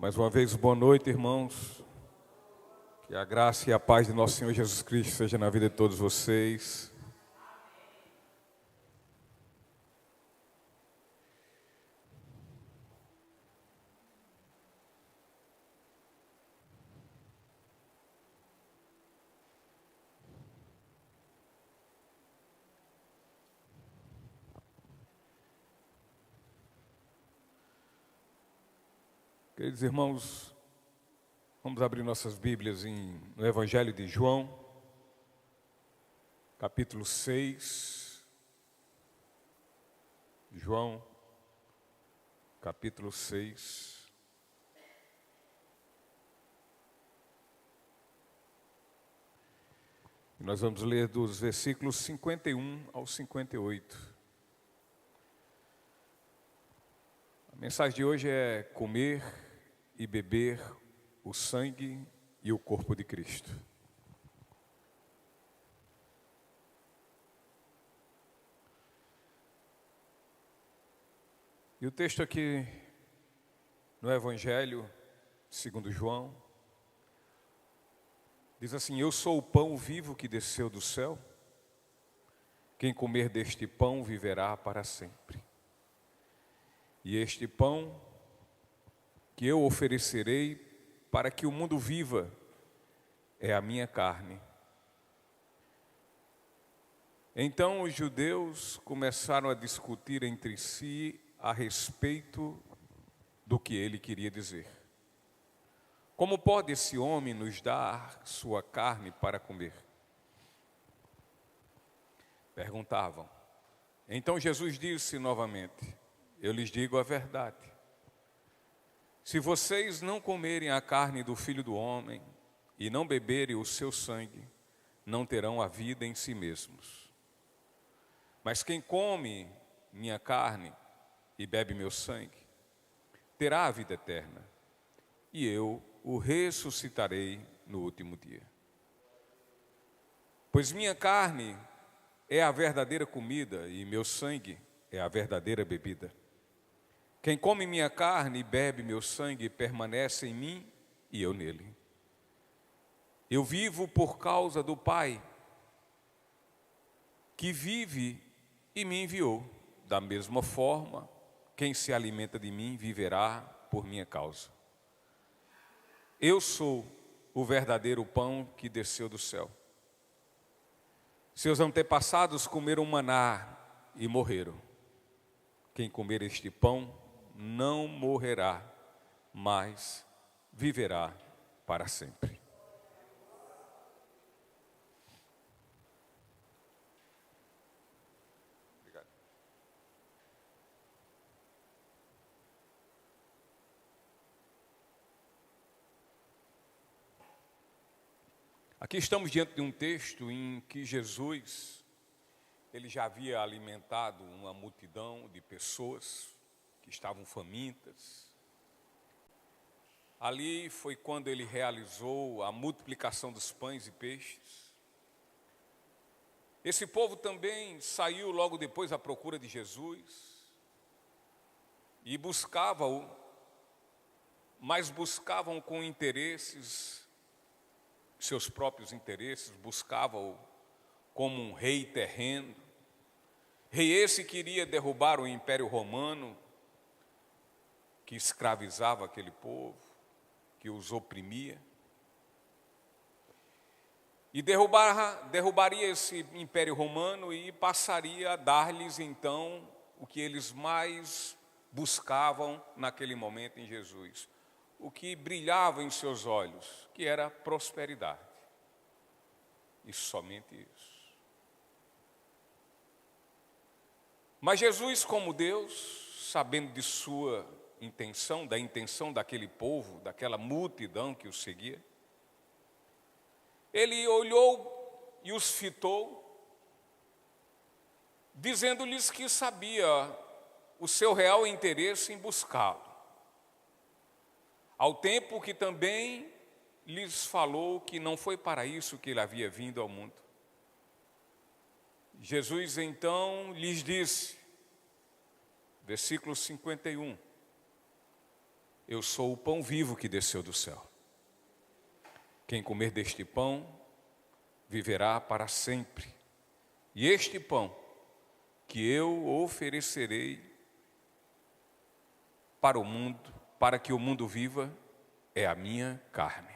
Mais uma vez, boa noite, irmãos. Que a graça e a paz de nosso Senhor Jesus Cristo seja na vida de todos vocês. Queridos irmãos, vamos abrir nossas Bíblias no Evangelho de João, capítulo 6. João, capítulo 6. E nós vamos ler dos versículos 51 ao 58. A mensagem de hoje é comer e beber o sangue e o corpo de Cristo. E o texto aqui no Evangelho segundo João diz assim: Eu sou o pão vivo que desceu do céu. Quem comer deste pão viverá para sempre. E este pão que eu oferecerei para que o mundo viva é a minha carne. Então os judeus começaram a discutir entre si a respeito do que ele queria dizer. Como pode esse homem nos dar sua carne para comer? Perguntavam. Então Jesus disse novamente: Eu lhes digo a verdade. Se vocês não comerem a carne do Filho do Homem e não beberem o seu sangue, não terão a vida em si mesmos. Mas quem come minha carne e bebe meu sangue, terá a vida eterna, e eu o ressuscitarei no último dia. Pois minha carne é a verdadeira comida e meu sangue é a verdadeira bebida. Quem come minha carne e bebe meu sangue permanece em mim e eu nele. Eu vivo por causa do Pai, que vive e me enviou. Da mesma forma, quem se alimenta de mim viverá por minha causa. Eu sou o verdadeiro pão que desceu do céu. Seus antepassados comeram maná e morreram. Quem comer este pão não morrerá, mas viverá para sempre. Obrigado. Aqui estamos diante de um texto em que Jesus, ele já havia alimentado uma multidão de pessoas que estavam famintas. Ali foi quando ele realizou a multiplicação dos pães e peixes. Esse povo também saiu logo depois à procura de Jesus e buscavam-o, mas buscavam com interesses, seus próprios interesses, buscavam-o como um rei terreno. Rei esse queria derrubar o Império Romano, que escravizava aquele povo, que os oprimia. E derrubaria esse Império Romano e passaria a dar-lhes então o que eles mais buscavam naquele momento em Jesus. O que brilhava em seus olhos, que era prosperidade. E somente isso. Mas Jesus, como Deus, sabendo de sua intenção, da intenção daquele povo, daquela multidão que o seguia, ele olhou e os fitou, dizendo-lhes que sabia o seu real interesse em buscá-lo, ao tempo que também lhes falou que não foi para isso que ele havia vindo ao mundo. Jesus então lhes disse, versículo 51, Eu sou o pão vivo que desceu do céu. Quem comer deste pão viverá para sempre. E este pão que eu oferecerei para o mundo, para que o mundo viva, é a minha carne.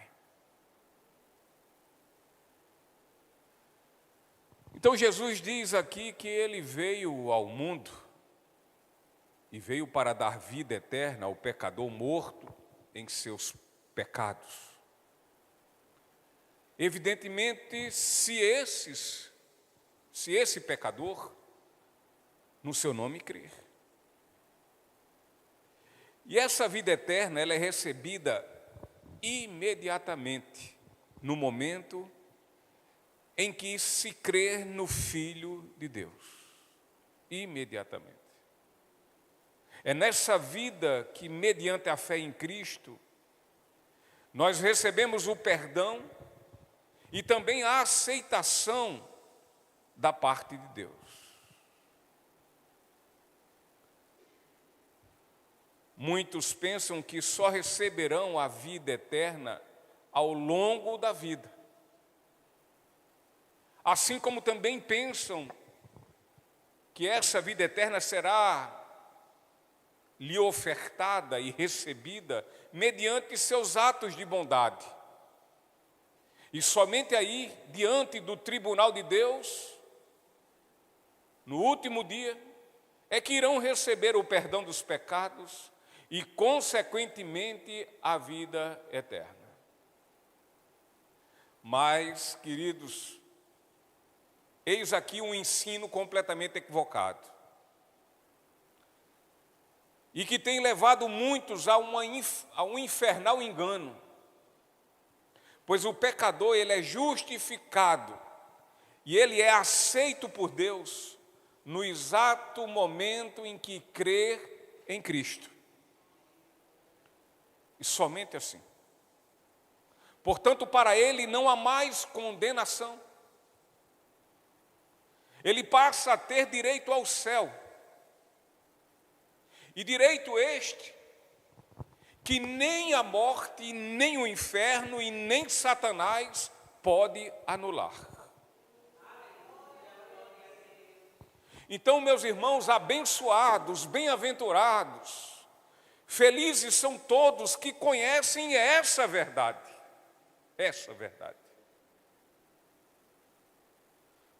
Então Jesus diz aqui que ele veio ao mundo e veio para dar vida eterna ao pecador morto em seus pecados. Evidentemente, se esse pecador no seu nome crer. E essa vida eterna, ela é recebida imediatamente no momento em que se crer no Filho de Deus. Imediatamente. É nessa vida que, mediante a fé em Cristo, nós recebemos o perdão e também a aceitação da parte de Deus. Muitos pensam que só receberão a vida eterna ao longo da vida. Assim como também pensam que essa vida eterna será lhe ofertada e recebida mediante seus atos de bondade. E somente aí, diante do tribunal de Deus, no último dia, é que irão receber o perdão dos pecados e, consequentemente, a vida eterna. Mas, queridos, eis aqui um ensino completamente equivocado. E que tem levado muitos a um infernal engano. Pois o pecador, ele é justificado e ele é aceito por Deus no exato momento em que crê em Cristo. E somente assim. Portanto, para ele não há mais condenação. Ele passa a ter direito ao céu. E direito este que nem a morte, nem o inferno e nem Satanás pode anular. Então, meus irmãos, abençoados, bem-aventurados, felizes são todos que conhecem essa verdade. Essa verdade.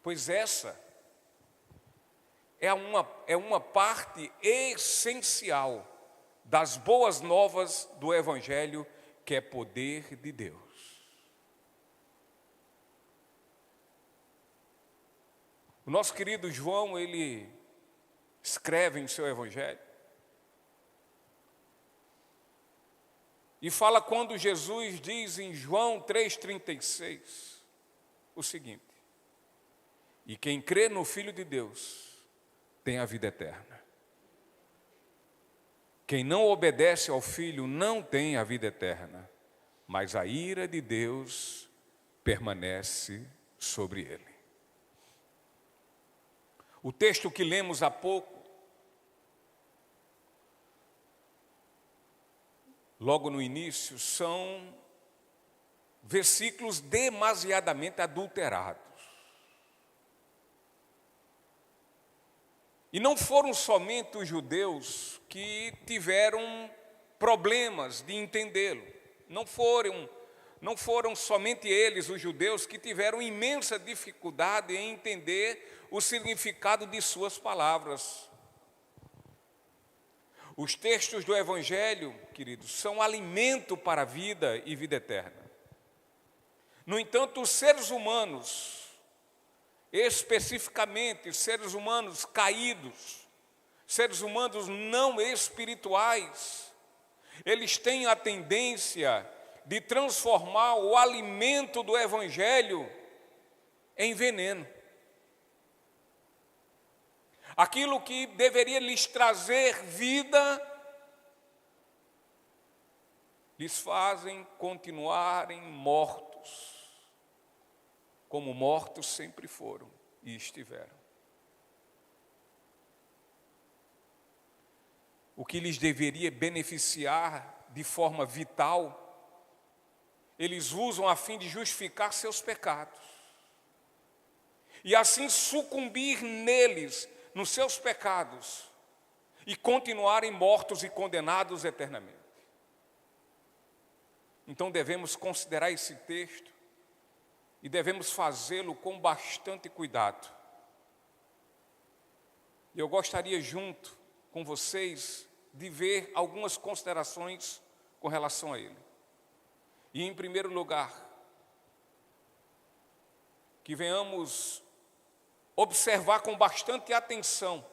Pois essa é uma parte essencial das boas novas do Evangelho, que é poder de Deus. O nosso querido João, ele escreve em seu Evangelho e fala quando Jesus diz em João 3,36 o seguinte: e quem crê no Filho de Deus tem a vida eterna. Quem não obedece ao Filho não tem a vida eterna, mas a ira de Deus permanece sobre ele. O texto que lemos há pouco, logo no início, são versículos demasiadamente adulterados. E não foram somente os judeus que tiveram problemas de entendê-lo. Não foram somente eles, os judeus, que tiveram imensa dificuldade em entender o significado de suas palavras. Os textos do Evangelho, queridos, são alimento para a vida e vida eterna. No entanto, os seres humanos, especificamente seres humanos caídos, seres humanos não espirituais, eles têm a tendência de transformar o alimento do Evangelho em veneno. Aquilo que deveria lhes trazer vida, lhes fazem continuarem mortos, como mortos sempre foram e estiveram. O que lhes deveria beneficiar de forma vital, eles usam a fim de justificar seus pecados. E assim sucumbir neles, nos seus pecados, e continuarem mortos e condenados eternamente. Então devemos considerar esse texto e devemos fazê-lo com bastante cuidado. Eu gostaria, junto com vocês, de ver algumas considerações com relação a ele. E, em primeiro lugar, que venhamos observar com bastante atenção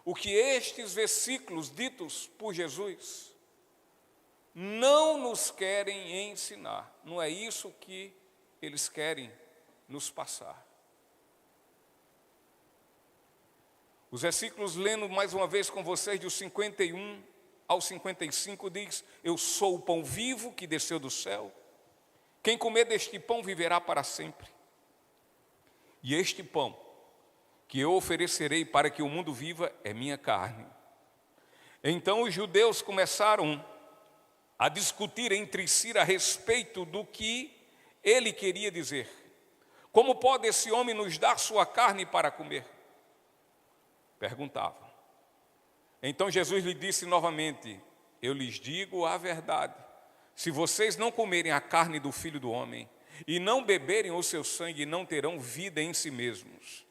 o que estes versículos ditos por Jesus não nos querem ensinar. Não é isso que eles querem nos passar. Os versículos, lendo mais uma vez com vocês, do 51 ao 55, diz: eu sou o pão vivo que desceu do céu. Quem comer deste pão viverá para sempre. E este pão que eu oferecerei para que o mundo viva é minha carne. Então os judeus começaram a discutir entre si a respeito do que ele queria dizer. Como pode esse homem nos dar sua carne para comer? Perguntavam. Então Jesus lhe disse novamente: eu lhes digo a verdade, se vocês não comerem a carne do Filho do Homem e não beberem o seu sangue, não terão vida em si mesmos.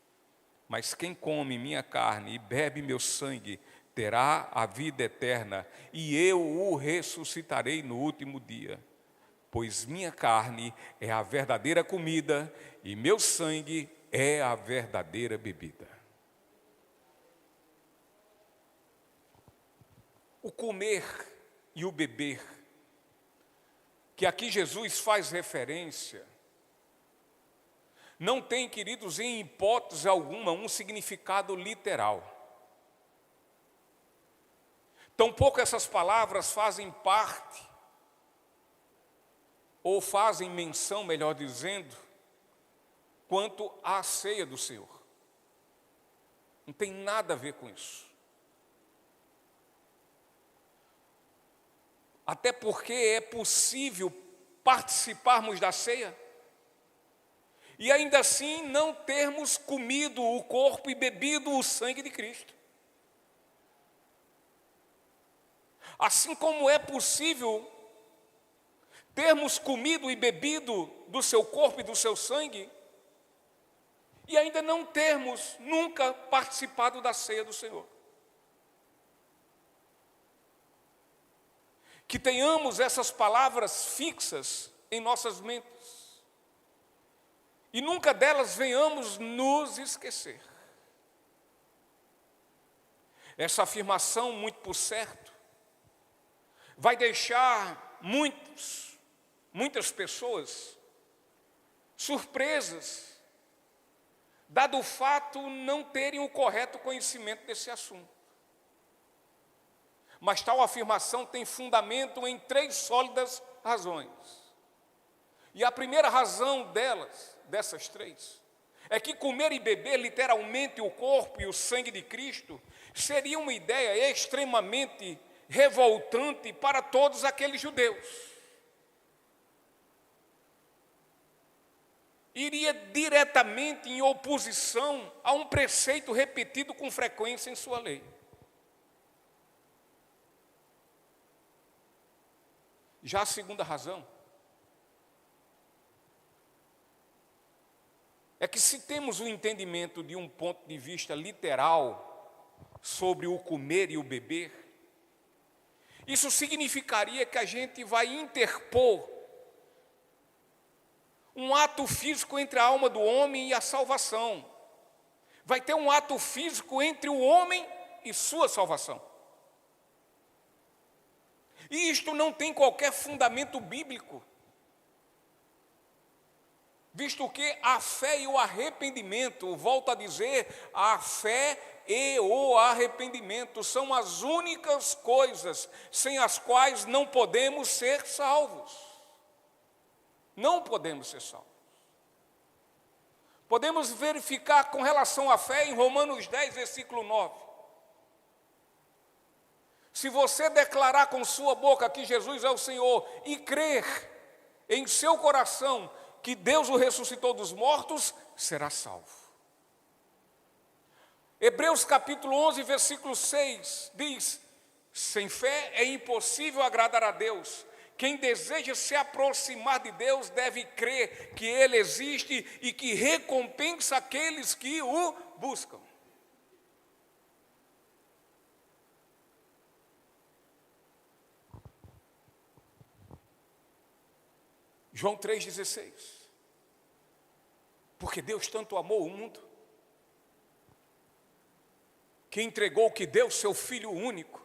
Mas quem come minha carne e bebe meu sangue terá a vida eterna, e eu o ressuscitarei no último dia. Pois minha carne é a verdadeira comida e meu sangue é a verdadeira bebida. O comer e o beber, que aqui Jesus faz referência, não tem, queridos, em hipótese alguma, um significado literal. Tampouco essas palavras fazem parte, ou fazem menção, melhor dizendo, quanto à ceia do Senhor. Não tem nada a ver com isso. Até porque é possível participarmos da ceia e ainda assim não termos comido o corpo e bebido o sangue de Cristo. Assim como é possível termos comido e bebido do seu corpo e do seu sangue e ainda não termos nunca participado da ceia do Senhor. Que tenhamos essas palavras fixas em nossas mentes e nunca delas venhamos nos esquecer. Essa afirmação, muito por certo, vai deixar muitas pessoas surpresas, dado o fato não terem o correto conhecimento desse assunto. Mas tal afirmação tem fundamento em 3 sólidas razões. E a primeira razão dessas 3, é que comer e beber literalmente o corpo e o sangue de Cristo seria uma ideia extremamente revoltante para todos aqueles judeus. Iria diretamente em oposição a um preceito repetido com frequência em sua lei. Já a segunda razão é que, se temos o entendimento de um ponto de vista literal sobre o comer e o beber, isso significaria que a gente vai interpor um ato físico entre a alma do homem e a salvação. Vai ter um ato físico entre o homem e sua salvação. E isto não tem qualquer fundamento bíblico, visto que a fé e o arrependimento, volto a dizer, a fé e o arrependimento são as únicas coisas sem as quais não podemos ser salvos. Não podemos ser salvos. Podemos verificar com relação à fé em Romanos 10, versículo 9. Se você declarar com sua boca que Jesus é o Senhor e crer em seu coração que Deus o ressuscitou dos mortos, será salvo. Hebreus capítulo 11, versículo 6 diz: sem fé é impossível agradar a Deus. Quem deseja se aproximar de Deus deve crer que Ele existe e que recompensa aqueles que o buscam. João 3,16. Porque Deus tanto amou o mundo, que entregou, que deu seu Filho único,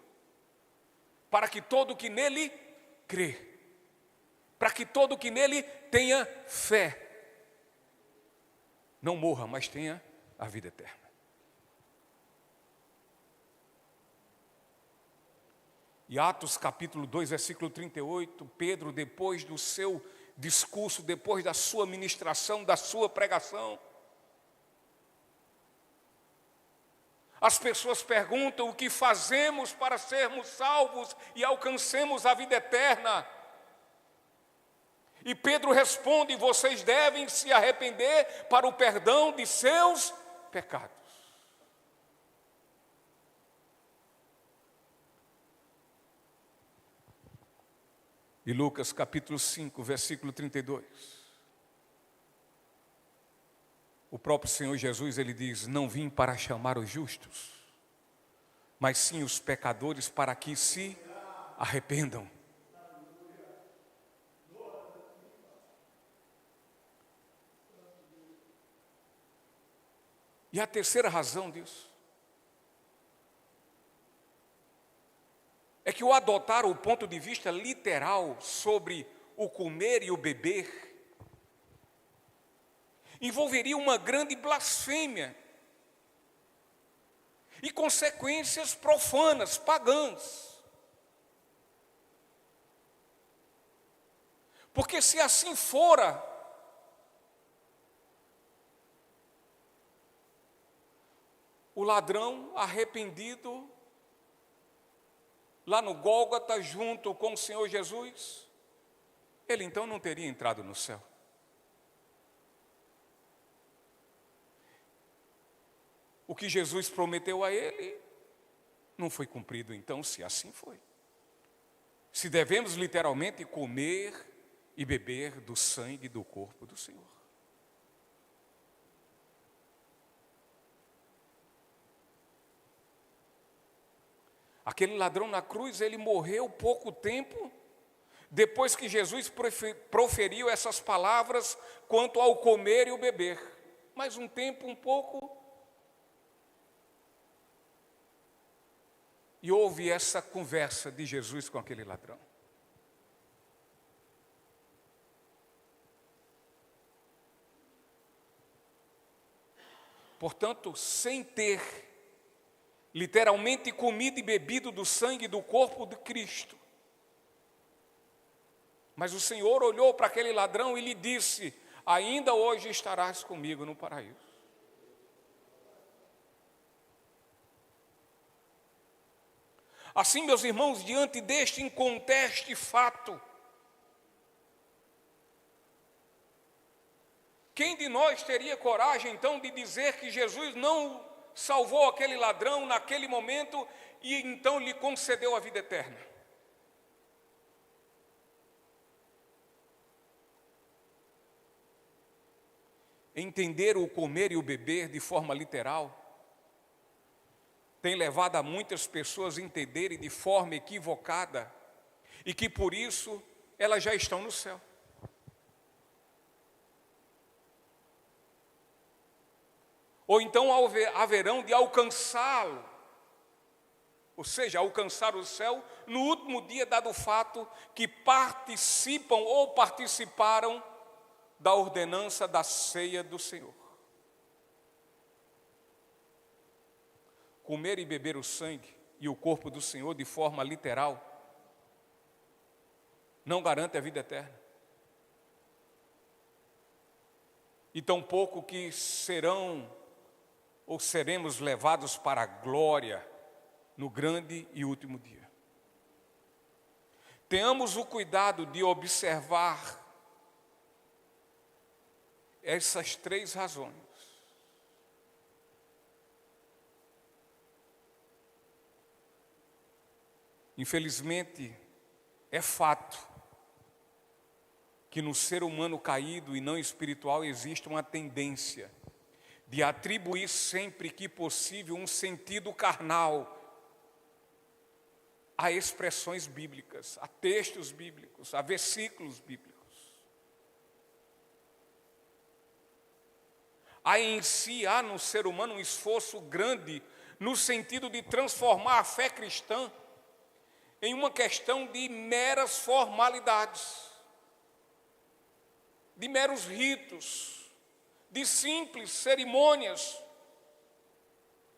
para que todo que nele crê, para que todo que nele tenha fé, não morra, mas tenha a vida eterna. E Atos capítulo 2, versículo 38, Pedro, depois do seu discurso, depois da sua ministração, da sua pregação, as pessoas perguntam: o que fazemos para sermos salvos e alcancemos a vida eterna? E Pedro responde: vocês devem se arrepender para o perdão de seus pecados. E Lucas capítulo 5, versículo 32. O próprio Senhor Jesus, ele diz: não vim para chamar os justos, mas sim os pecadores, para que se arrependam. E a terceira razão disso é que o adotar o ponto de vista literal sobre o comer e o beber envolveria uma grande blasfêmia e consequências profanas, pagãs. Porque se assim fora, o ladrão arrependido lá no Gólgota, junto com o Senhor Jesus, ele então não teria entrado no céu. O que Jesus prometeu a ele não foi cumprido, então, se assim foi. Se devemos literalmente comer e beber do sangue e do corpo do Senhor. Aquele ladrão na cruz, ele morreu pouco tempo depois que Jesus proferiu essas palavras quanto ao comer e o beber. Mas um tempo, um pouco, e houve essa conversa de Jesus com aquele ladrão. Portanto, sem ter literalmente comido e bebido do sangue e do corpo de Cristo, mas o Senhor olhou para aquele ladrão e lhe disse: ainda hoje estarás comigo no paraíso. Assim, meus irmãos, diante deste inconteste fato, quem de nós teria coragem então de dizer que Jesus não salvou aquele ladrão naquele momento e então lhe concedeu a vida eterna? Entender o comer e o beber de forma literal tem levado a muitas pessoas a entenderem de forma equivocada e que por isso elas já estão no céu. Ou então haverão de alcançá-lo, ou seja, alcançar o céu no último dia, dado o fato que participam ou participaram da ordenança da ceia do Senhor. Comer e beber o sangue e o corpo do Senhor de forma literal não garante a vida eterna. E tampouco que serão ou seremos levados para a glória no grande e último dia. Tenhamos o cuidado de observar essas 3 razões. Infelizmente, é fato que no ser humano caído e não espiritual existe uma tendência de atribuir sempre que possível um sentido carnal a expressões bíblicas, a textos bíblicos, a versículos bíblicos. Há no ser humano um esforço grande no sentido de transformar a fé cristã em uma questão de meras formalidades, de meros ritos, de simples cerimônias,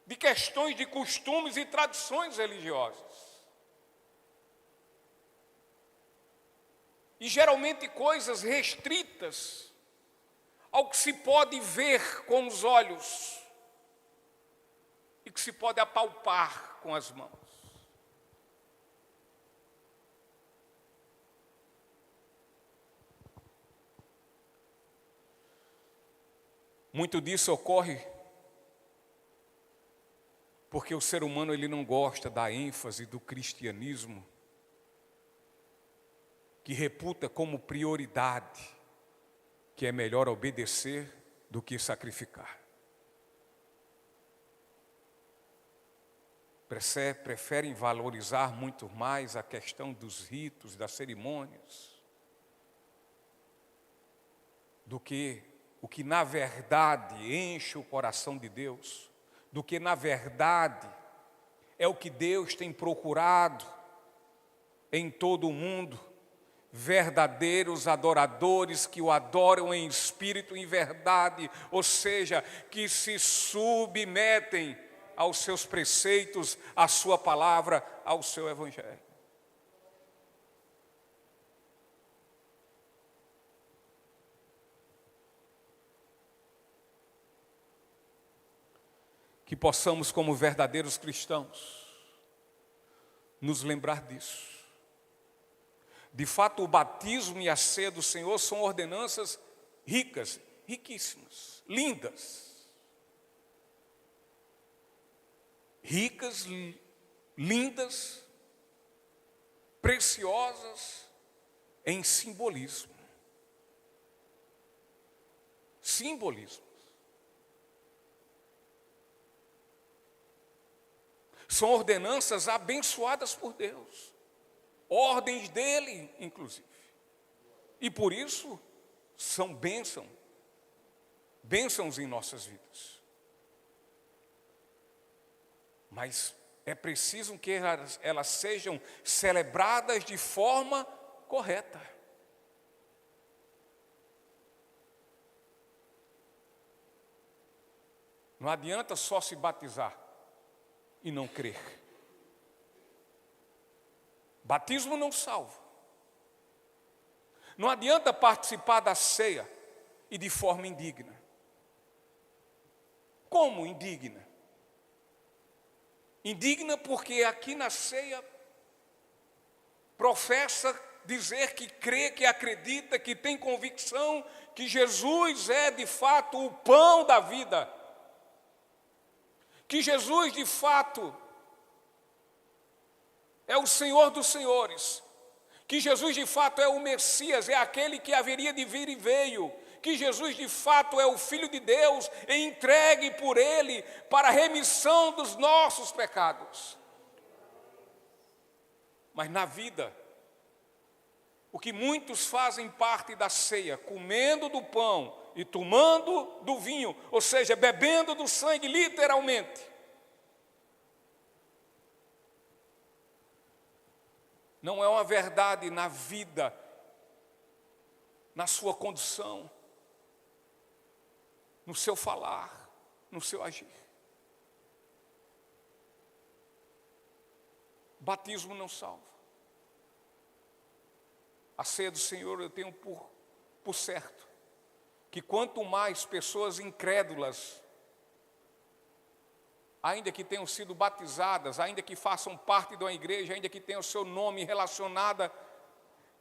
de questões de costumes e tradições religiosas. E geralmente coisas restritas ao que se pode ver com os olhos e que se pode apalpar com as mãos. Muito disso ocorre porque o ser humano ele não gosta da ênfase do cristianismo, que reputa como prioridade que é melhor obedecer do que sacrificar. Preferem valorizar muito mais a questão dos ritos, das cerimônias, do que o que na verdade enche o coração de Deus, do que na verdade é o que Deus tem procurado em todo o mundo, verdadeiros adoradores que o adoram em espírito e em verdade, ou seja, que se submetem aos seus preceitos, à sua palavra, ao seu evangelho. Que possamos, como verdadeiros cristãos, nos lembrar disso. De fato, o batismo e a ceia do Senhor são ordenanças ricas, riquíssimas, lindas. Ricas, lindas, preciosas em simbolismo. Simbolismo. São ordenanças abençoadas por Deus, ordens dele, inclusive. E por isso são bênçãos em nossas vidas. Mas é preciso que elas sejam celebradas de forma correta. Não adianta só se batizar e não crer. Batismo não salva. Não adianta participar da ceia e de forma indigna. Como indigna? Indigna porque aqui na ceia professa dizer que crê, que acredita, que tem convicção que Jesus é de fato o pão da vida. Que Jesus, de fato, é o Senhor dos senhores. Que Jesus, de fato, é o Messias, é aquele que haveria de vir e veio. Que Jesus, de fato, é o Filho de Deus, e entregue por Ele para a remissão dos nossos pecados. Mas na vida, o que muitos fazem parte da ceia, comendo do pão e tomando do vinho, ou seja, bebendo do sangue literalmente, não é uma verdade na vida, na sua condução, no seu falar, no seu agir. Batismo não salva. A ceia do Senhor eu tenho por certo que quanto mais pessoas incrédulas, ainda que tenham sido batizadas, ainda que façam parte de uma igreja, ainda que tenham o seu nome relacionado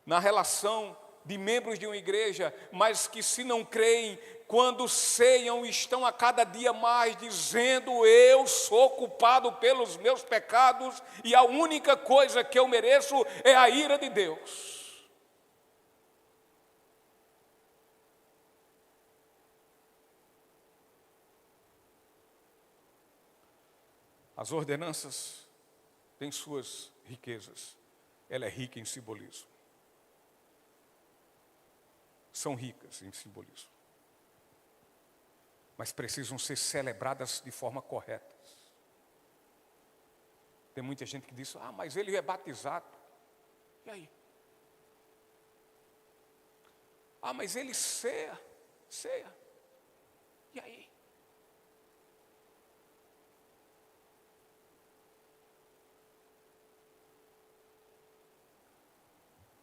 na relação de membros de uma igreja, mas que se não creem, quando ceiam, estão a cada dia mais dizendo: eu sou culpado pelos meus pecados e a única coisa que eu mereço é a ira de Deus. As ordenanças têm suas riquezas. Ela é rica em simbolismo. São ricas em simbolismo. Mas precisam ser celebradas de forma correta. Tem muita gente que diz: mas ele é batizado. E aí? Mas ele ceia. E aí?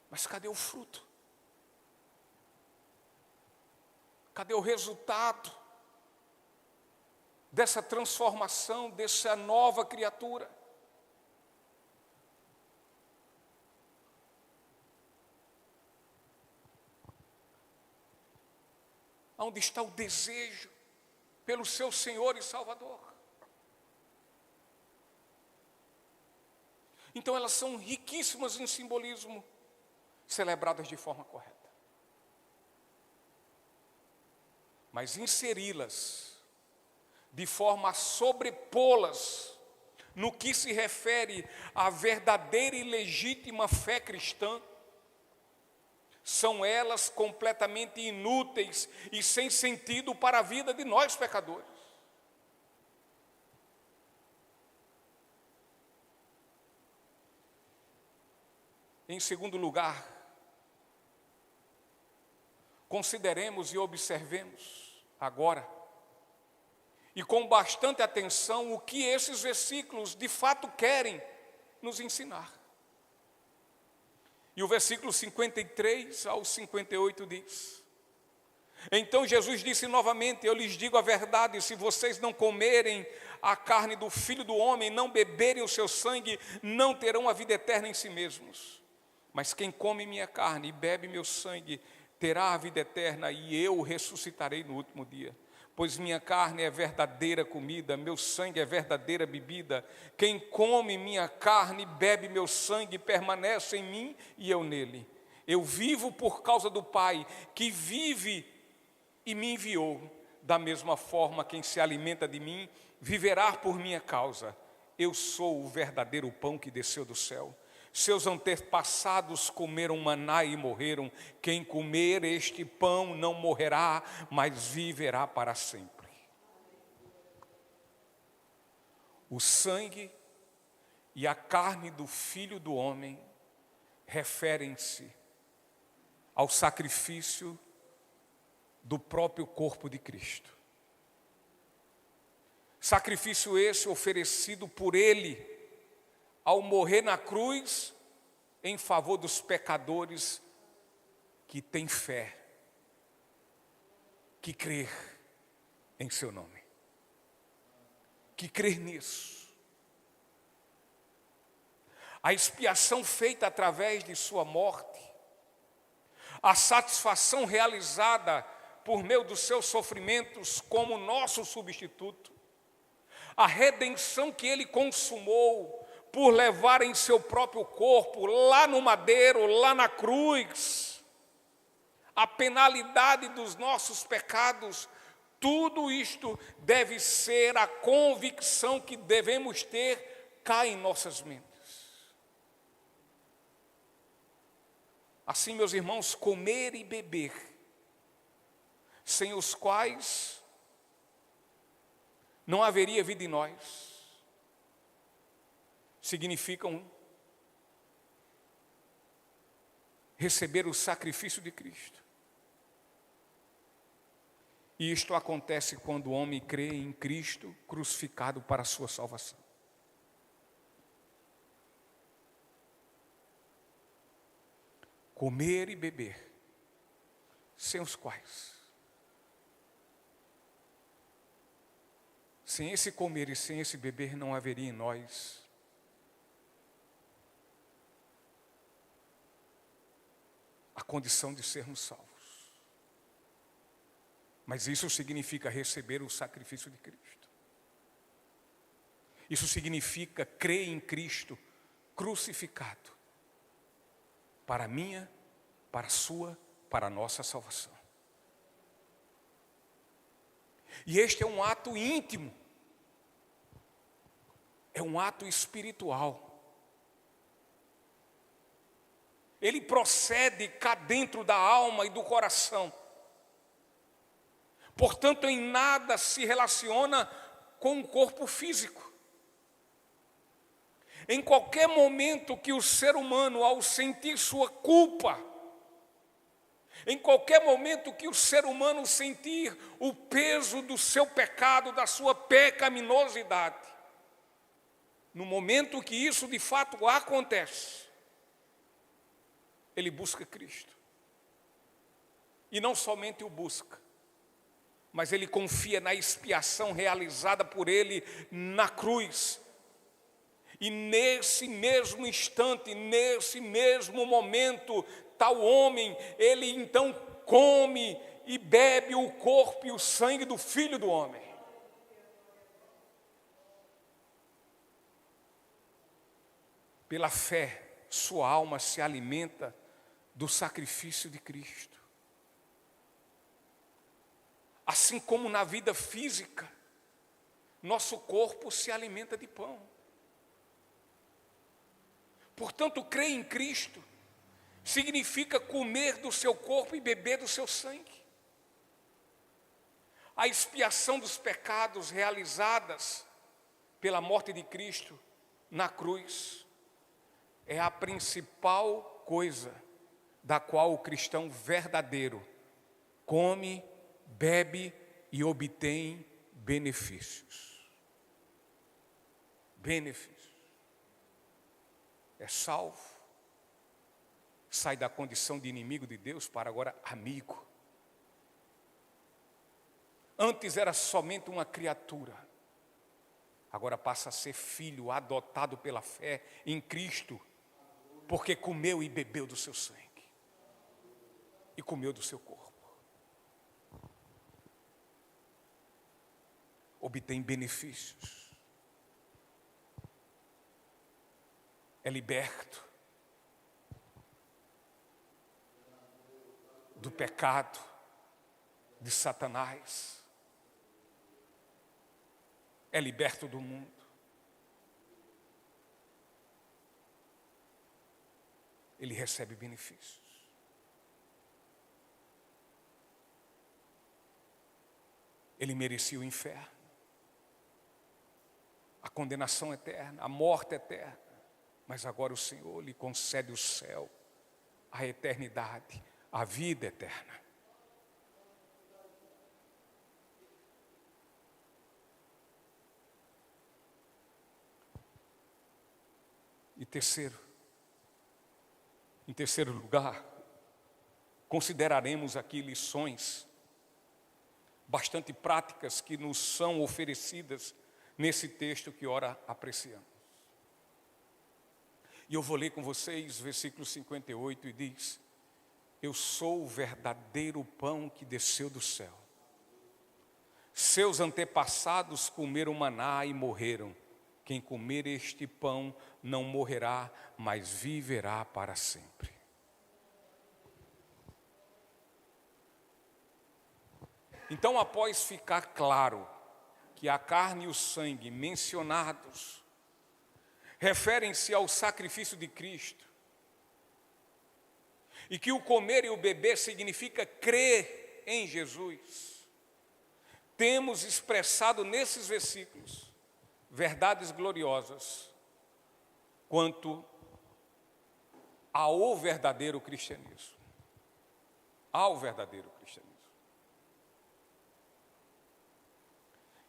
Mas cadê o fruto? Cadê o resultado dessa transformação, dessa nova criatura? Onde está o desejo pelo seu Senhor e Salvador? Então elas são riquíssimas em simbolismo, celebradas de forma correta. Mas inseri-las de forma a sobrepô-las no que se refere à verdadeira e legítima fé cristã, são elas completamente inúteis e sem sentido para a vida de nós pecadores. Em segundo lugar, consideremos e observemos agora, e com bastante atenção, o que esses versículos de fato querem nos ensinar. E o versículo 53 ao 58 diz: então Jesus disse novamente: eu lhes digo a verdade, se vocês não comerem a carne do Filho do Homem, não beberem o seu sangue, não terão a vida eterna em si mesmos. Mas quem come minha carne e bebe meu sangue, terá a vida eterna, e eu o ressuscitarei no último dia. Pois minha carne é verdadeira comida, meu sangue é verdadeira bebida. Quem come minha carne e bebe meu sangue, permanece em mim e eu nele. Eu vivo por causa do Pai, que vive e me enviou. Da mesma forma, quem se alimenta de mim, viverá por minha causa. Eu sou o verdadeiro pão que desceu do céu. Seus antepassados comeram maná e morreram. Quem comer este pão não morrerá, mas viverá para sempre. O sangue e a carne do Filho do Homem referem-se ao sacrifício do próprio corpo de Cristo. Sacrifício esse oferecido por Ele ao morrer na cruz em favor dos pecadores que têm fé, que crer em seu nome, que crer nisso. A expiação feita através de sua morte, a satisfação realizada por meio dos seus sofrimentos como nosso substituto, a redenção que Ele consumou por levar em seu próprio corpo, lá no madeiro, lá na cruz, a penalidade dos nossos pecados, tudo isto deve ser a convicção que devemos ter cá em nossas mentes. Assim, meus irmãos, comer e beber, sem os quais não haveria vida em nós, significam receber o sacrifício de Cristo. E isto acontece quando o homem crê em Cristo crucificado para a sua salvação. Comer e beber, sem os quais, sem esse comer e sem esse beber, não haveria em nós condição de sermos salvos. Mas isso significa receber o sacrifício de Cristo. Isso significa crer em Cristo crucificado para a minha, para a sua, para a nossa salvação. E este é um ato íntimo, é um ato espiritual. Ele procede cá dentro da alma e do coração. Portanto, em nada se relaciona com o corpo físico. Em qualquer momento que o ser humano, ao sentir sua culpa, em qualquer momento que o ser humano sentir o peso do seu pecado, da sua pecaminosidade, no momento que isso de fato acontece, ele busca Cristo. E não somente o busca, mas ele confia na expiação realizada por ele na cruz. E nesse mesmo instante, nesse mesmo momento, tal homem, ele então come e bebe o corpo e o sangue do Filho do homem. Pela fé, sua alma se alimenta do sacrifício de Cristo. Assim como na vida física, nosso corpo se alimenta de pão. Portanto, crer em Cristo significa comer do seu corpo e beber do seu sangue. A expiação dos pecados realizadas pela morte de Cristo na cruz é a principal coisa da qual o cristão verdadeiro come, bebe e obtém benefícios. Benefícios. É salvo, sai da condição de inimigo de Deus para agora amigo. Antes era somente uma criatura, agora passa a ser filho adotado pela fé em Cristo, porque comeu e bebeu do seu sangue e comeu do seu corpo. Obtém benefícios. É liberto do pecado de Satanás. É liberto do mundo. Ele recebe benefícios. Ele merecia o inferno, a condenação eterna, a morte eterna. Mas agora o Senhor lhe concede o céu, a eternidade, a vida eterna. E em terceiro lugar, consideraremos aqui lições bastante práticas que nos são oferecidas nesse texto que ora apreciamos. E eu vou ler com vocês versículo 58 e diz: eu sou o verdadeiro pão que desceu do céu. Seus antepassados comeram maná e morreram. Quem comer este pão não morrerá, mas viverá para sempre. Então, após ficar claro que a carne e o sangue mencionados referem-se ao sacrifício de Cristo, e que o comer e o beber significa crer em Jesus, temos expressado nesses versículos verdades gloriosas quanto ao verdadeiro cristianismo. Ao verdadeiro cristianismo.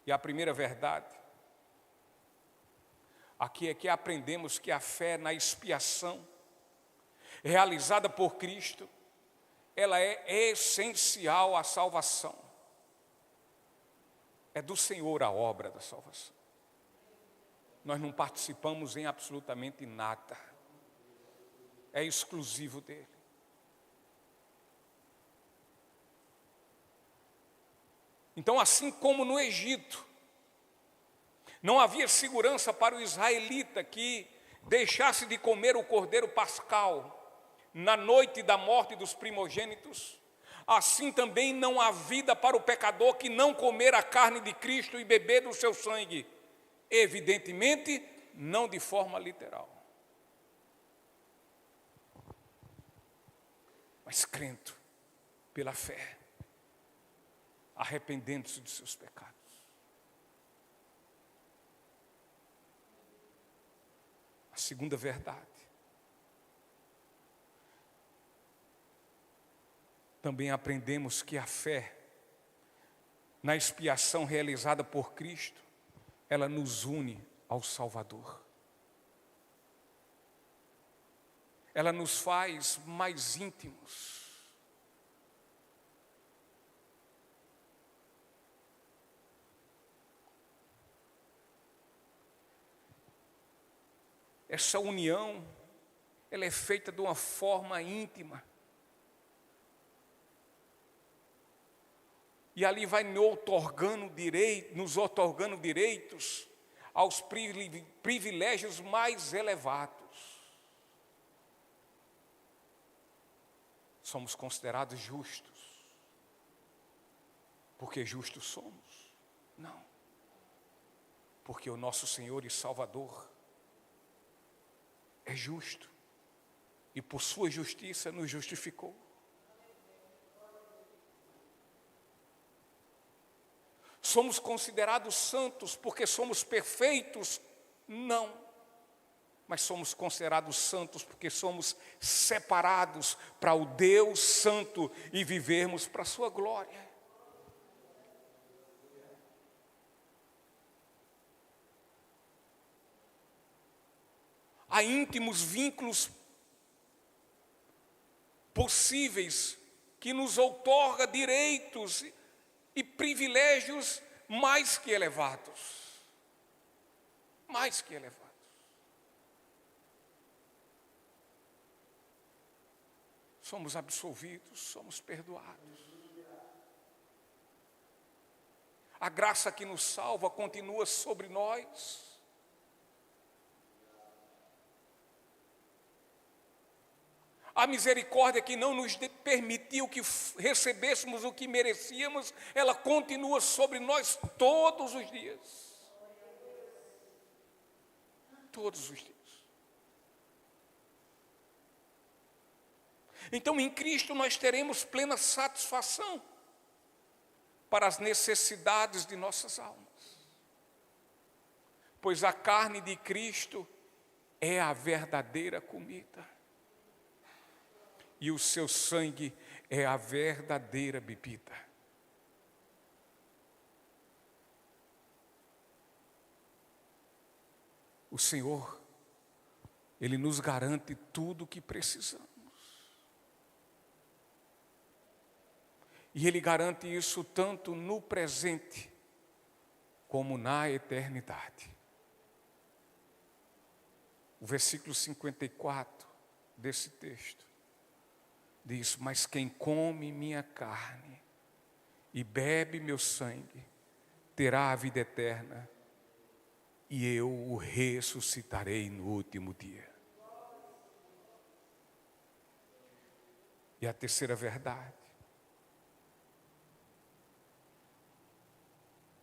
E a primeira verdade aqui é que aprendemos que a fé na expiação realizada por Cristo, ela é essencial à salvação. É do Senhor a obra da salvação. Nós não participamos em absolutamente nada. É exclusivo dele. Então, assim como no Egito, não havia segurança para o israelita que deixasse de comer o cordeiro pascal na noite da morte dos primogênitos, assim também não há vida para o pecador que não comer a carne de Cristo e beber do seu sangue. Evidentemente, não de forma literal, mas crendo pela fé, arrependendo-se de seus pecados. A segunda verdade, também aprendemos que a fé na expiação realizada por Cristo, ela nos une ao Salvador. Ela nos faz mais íntimos. Essa união, ela é feita de uma forma íntima. E ali vai nos otorgando direitos aos privilégios mais elevados. Somos considerados justos, porque justos somos? Não, porque o nosso Senhor e Salvador é justo, e por sua justiça nos justificou. Somos considerados santos porque somos perfeitos? Não, mas somos considerados santos porque somos separados para o Deus Santo e vivermos para a sua glória. Há íntimos vínculos possíveis que nos outorga direitos e privilégios mais que elevados. Mais que elevados. Somos absolvidos, somos perdoados. A graça que nos salva continua sobre nós. A misericórdia que não nos permitiu que recebêssemos o que merecíamos, ela continua sobre nós todos os dias. Todos os dias. Então, em Cristo nós teremos plena satisfação para as necessidades de nossas almas. Pois a carne de Cristo é a verdadeira comida. E o seu sangue é a verdadeira bebida. O Senhor, Ele nos garante tudo o que precisamos. E Ele garante isso tanto no presente como na eternidade. O versículo 54 desse texto diz: mas quem come minha carne e bebe meu sangue, terá a vida eterna, e eu o ressuscitarei no último dia. E a terceira verdade,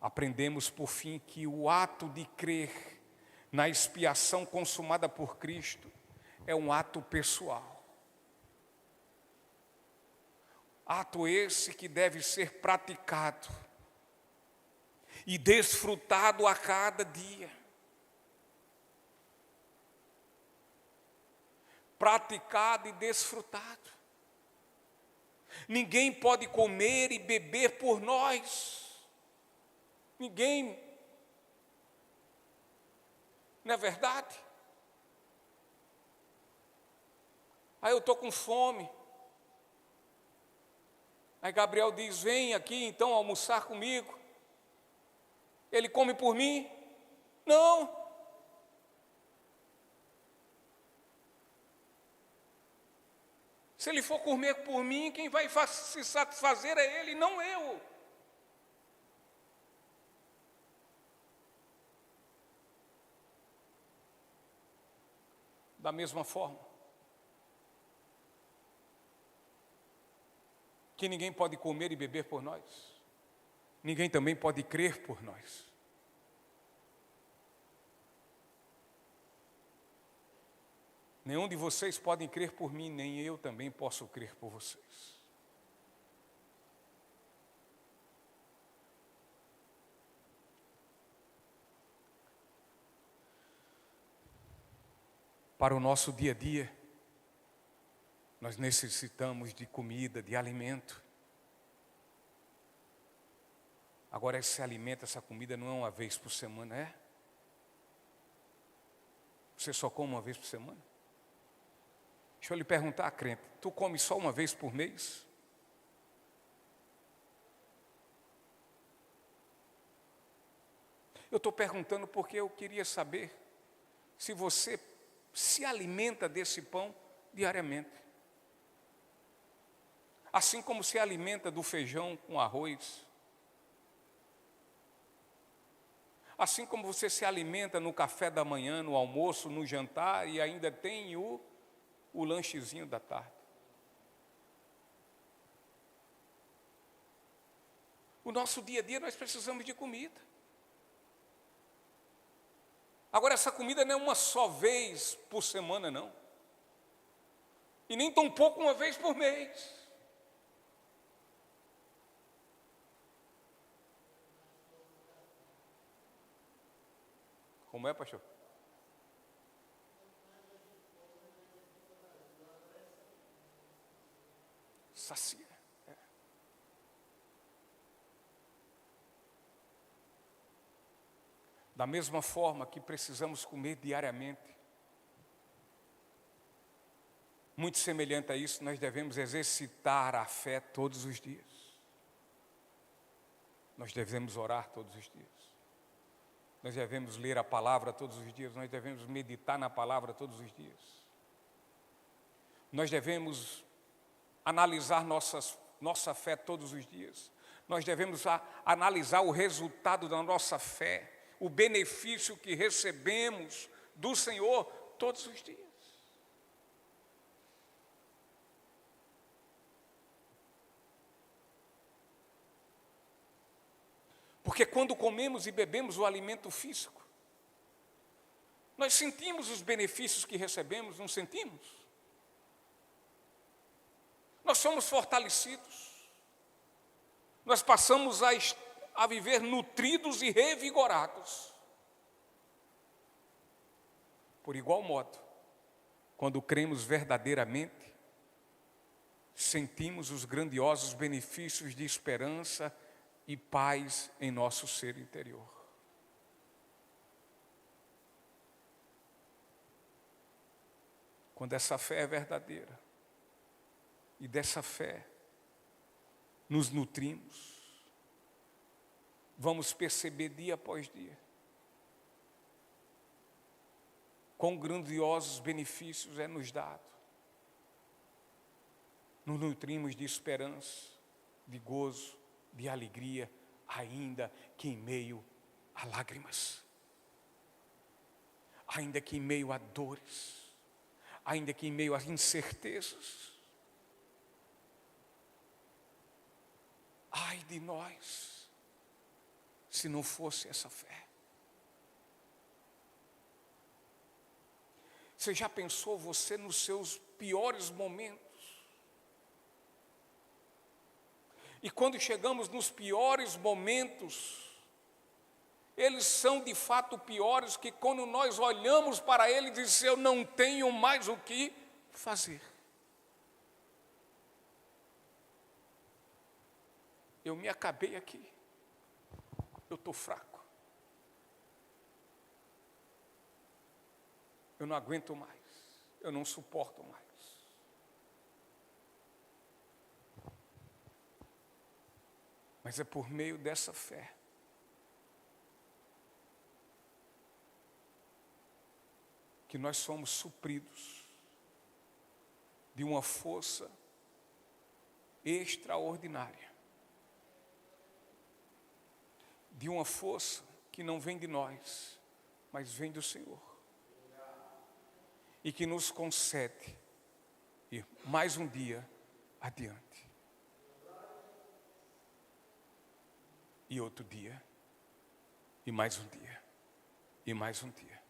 aprendemos por fim que o ato de crer na expiação consumada por Cristo é um ato pessoal. Ato esse que deve ser praticado e desfrutado a cada dia. Praticado e desfrutado. Ninguém pode comer e beber por nós. Ninguém. Não é verdade? Aí eu estou com fome. Aí Gabriel diz: vem aqui então almoçar comigo. Ele come por mim? Não. Se ele for comer por mim, quem vai se satisfazer é ele, não eu. da mesma forma que ninguém pode comer e beber por nós, ninguém também pode crer por nós. Nenhum de vocês podem crer por mim, nem eu também posso crer por vocês. Para o nosso dia a dia, nós necessitamos de comida, de alimento. Agora, esse alimento, essa comida não é uma vez por semana, é? Você só come uma vez por semana? Deixa eu lhe perguntar, crente, tu come só uma vez por mês? Eu estou perguntando porque eu queria saber se você se alimenta desse pão diariamente. Assim como se alimenta do feijão com arroz. Assim como você se alimenta no café da manhã, no almoço, no jantar e ainda tem o lanchezinho da tarde. O nosso dia a dia nós precisamos de comida. Agora, essa comida não é uma só vez por semana, não. E nem tão pouco uma vez por mês. Como é, pastor? Sacia. Da mesma forma que precisamos comer diariamente, muito semelhante a isso, nós devemos exercitar a fé todos os dias. Nós devemos orar todos os dias. Nós devemos ler a palavra todos os dias. Nós devemos meditar na palavra todos os dias. Nós devemos analisar nossa fé todos os dias. Nós devemos analisar o resultado da nossa fé, o benefício que recebemos do Senhor todos os dias. Porque quando comemos e bebemos o alimento físico, nós sentimos os benefícios que recebemos, não sentimos? Nós somos fortalecidos. Nós passamos a viver nutridos e revigorados. Por igual modo, quando cremos verdadeiramente, sentimos os grandiosos benefícios de esperança e paz em nosso ser interior. Quando essa fé é verdadeira, e dessa fé nos nutrimos, vamos perceber dia após dia quão grandiosos benefícios é nos dado. Nos nutrimos de esperança, de gozo, de alegria, ainda que em meio a lágrimas, ainda que em meio a dores, ainda que em meio a incertezas. Ai de nós, se não fosse essa fé. Você já pensou você nos seus piores momentos? E quando chegamos nos piores momentos, eles são de fato piores, que quando nós olhamos para ele e dizemos, eu não tenho mais o que fazer. Eu me acabei aqui, eu estou fraco, eu não aguento mais, eu não suporto mais. Mas é por meio dessa fé que nós somos supridos de uma força extraordinária, de uma força que não vem de nós, mas vem do Senhor. e que nos concede ir mais um dia adiante. E outro dia, e mais um dia, e mais um dia.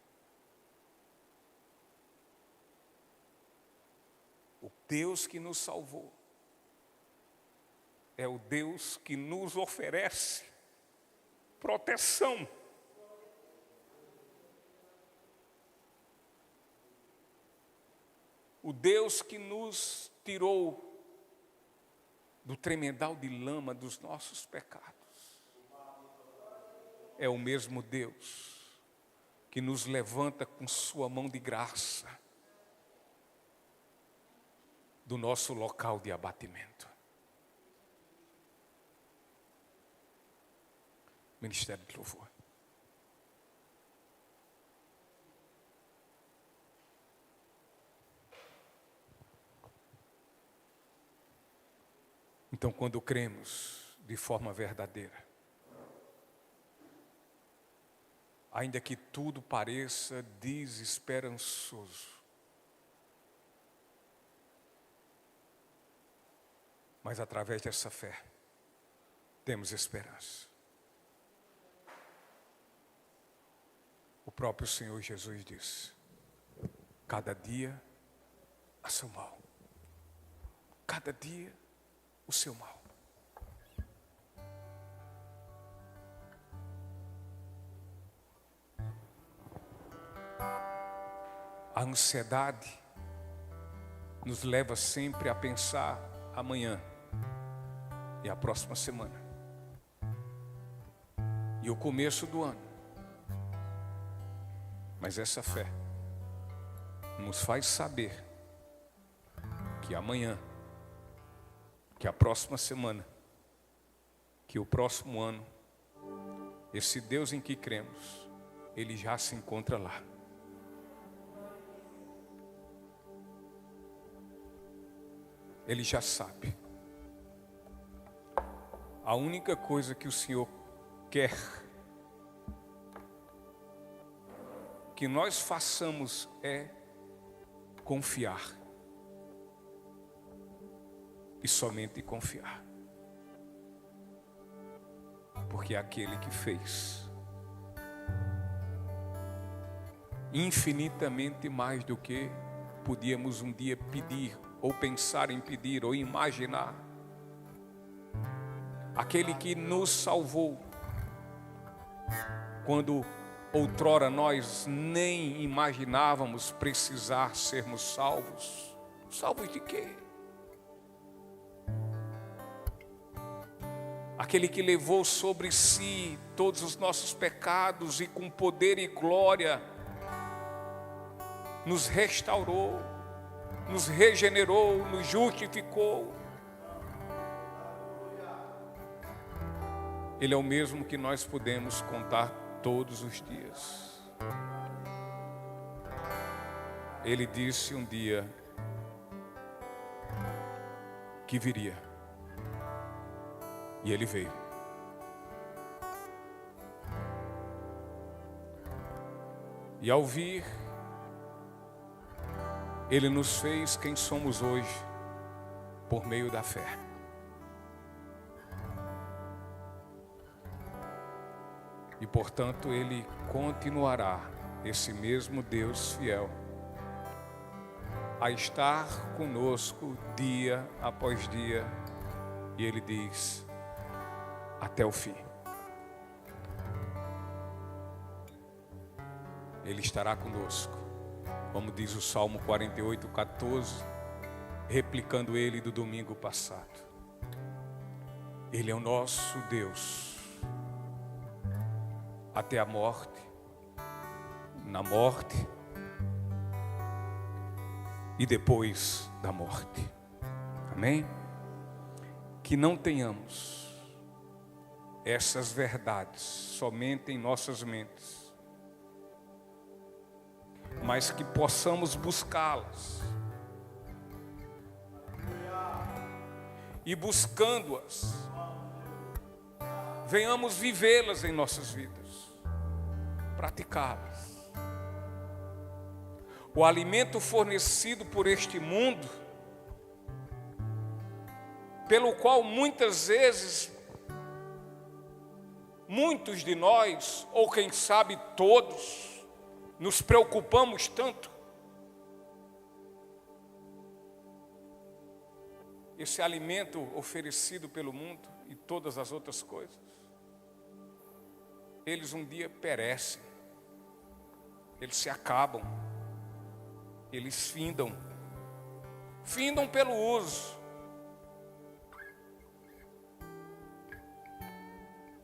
O Deus que nos salvou é o Deus que nos oferece proteção. O Deus que nos tirou do tremedal de lama dos nossos pecados. É o mesmo Deus que nos levanta com sua mão de graça do nosso local de abatimento. Ministério de Louvor. Então, quando cremos de forma verdadeira, ainda que tudo pareça desesperançoso, mas através dessa fé, temos esperança. O próprio Senhor Jesus disse: cada dia a seu mal. Cada dia o seu mal. A ansiedade nos leva sempre a pensar amanhã e a próxima semana e o começo do ano. Mas essa fé nos faz saber que amanhã, que a próxima semana, que o próximo ano, esse Deus em que cremos, Ele já se encontra lá. Ele já sabe. A única coisa que o Senhor quer que nós façamos é confiar. E somente confiar. Porque é aquele que fez infinitamente mais do que podíamos um dia pedir, ou pensar em pedir, ou imaginar. Aquele que nos salvou quando outrora nós nem imaginávamos precisar sermos salvos. Salvos de quê? Aquele que levou sobre si todos os nossos pecados e com poder e glória nos restaurou, nos regenerou, nos justificou. Ele é o mesmo que nós podemos contar todos os dias. Ele disse um dia que viria. E Ele veio. E ao vir, Ele nos fez quem somos hoje, por meio da fé. E portanto Ele continuará, esse mesmo Deus fiel, a estar conosco dia após dia. E Ele diz: até o fim. Ele estará conosco, como diz o Salmo 48:14, replicando ele do domingo passado. Ele é o nosso Deus até a morte, na morte e depois da morte. Amém? Que não tenhamos essas verdades somente em nossas mentes, mas que possamos buscá-las. E buscando-as, venhamos vivê-las em nossas vidas, praticá-las. o alimento fornecido por este mundo, pelo qual muitas vezes, muitos de nós, ou quem sabe todos, nos preocupamos tanto. Esse alimento oferecido pelo mundo e todas as outras coisas, eles um dia perecem, eles se acabam, eles findam pelo uso,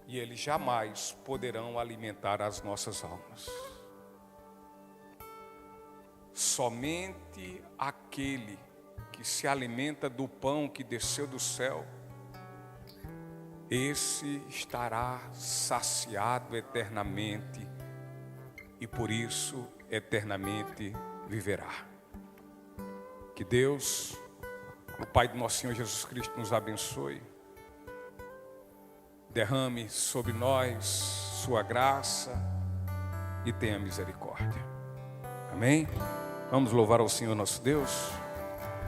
e eles jamais poderão alimentar as nossas almas. Somente aquele que se alimenta do pão que desceu do céu, esse estará saciado eternamente e por isso eternamente viverá. Que Deus, o Pai do nosso Senhor Jesus Cristo, nos abençoe, derrame sobre nós sua graça e tenha misericórdia. Amém? Vamos louvar ao Senhor nosso Deus.